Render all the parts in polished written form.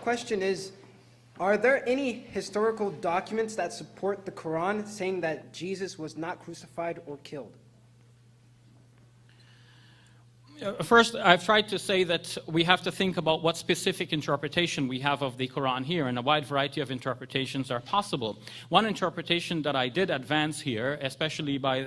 question is, are there any historical documents that support the Quran saying that Jesus was not crucified or killed? First, I've tried to say that we have to think about what specific interpretation we have of the Quran here, and a wide variety of interpretations are possible. One interpretation that I did advance here, especially by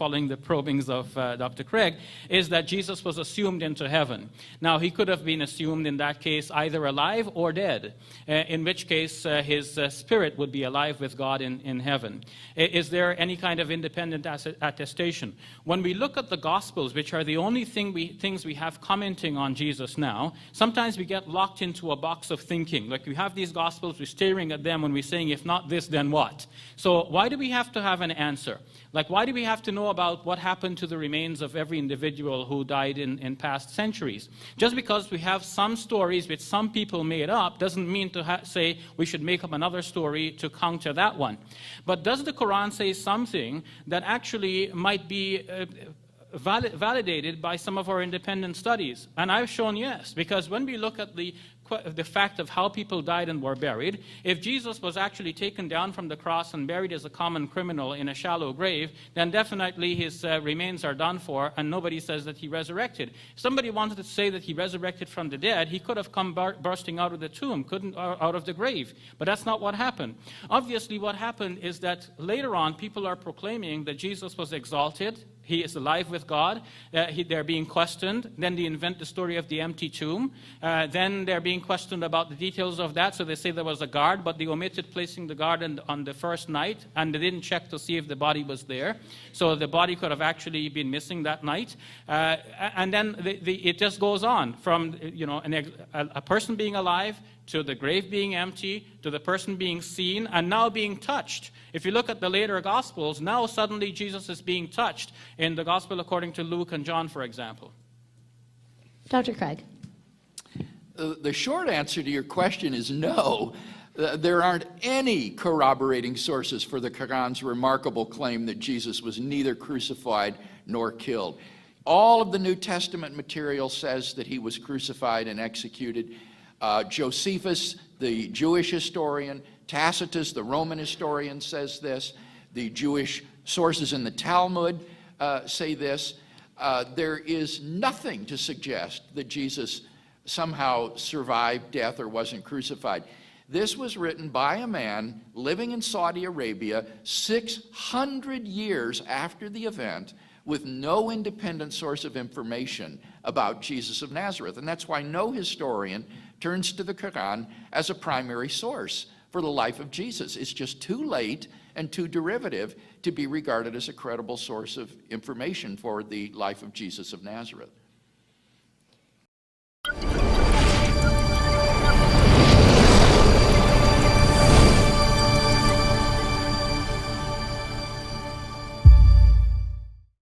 following the probings of Dr. Craig, is that Jesus was assumed into heaven. Now, he could have been assumed in that case either alive or dead, in which case his spirit would be alive with God in heaven. Is there any kind of independent attestation? When we look at the Gospels, which are the only things we have commenting on Jesus now, sometimes we get locked into a box of thinking. Like we have these Gospels, we're staring at them and we're saying, if not this, then what? So why do we have to have an answer? Like, why do we have to know about what happened to the remains of every individual who died in past centuries? Just because we have some stories which some people made up doesn't mean to say we should make up another story to counter that one. But does the Quran say something that actually might be validated by some of our independent studies? And I've shown yes, because when we look at the fact of how people died and were buried, if Jesus was actually taken down from the cross and buried as a common criminal in a shallow grave, then definitely his remains are done for, and nobody says that he resurrected. If somebody wanted to say that he resurrected from the dead, he could have come bursting out of the tomb, out of the grave. But that's not what happened. Obviously, what happened is that later on, people are proclaiming that Jesus was exalted, he is alive with God, they're being questioned, then they invent the story of the empty tomb, then they're being questioned about the details of that, so they say there was a guard, but they omitted placing the guard on the first night, and they didn't check to see if the body was there, so the body could have actually been missing that night, and then it just goes on from a person being alive, to the grave being empty, to the person being seen, and now being touched. If you look at the later Gospels, now suddenly Jesus is being touched in the Gospel according to Luke and John, for example. Dr. Craig. The short answer to your question is no. There aren't any corroborating sources for the Quran's remarkable claim that Jesus was neither crucified nor killed. All of the New Testament material says that he was crucified and executed. Josephus, the Jewish historian, Tacitus, the Roman historian, says this. The Jewish sources in the Talmud say this. There is nothing to suggest that Jesus somehow survived death or wasn't crucified. This was written by a man living in Saudi Arabia 600 years after the event, with no independent source of information about Jesus of Nazareth. And that's why no historian turns to the Quran as a primary source for the life of Jesus. It's just too late and too derivative to be regarded as a credible source of information for the life of Jesus of Nazareth.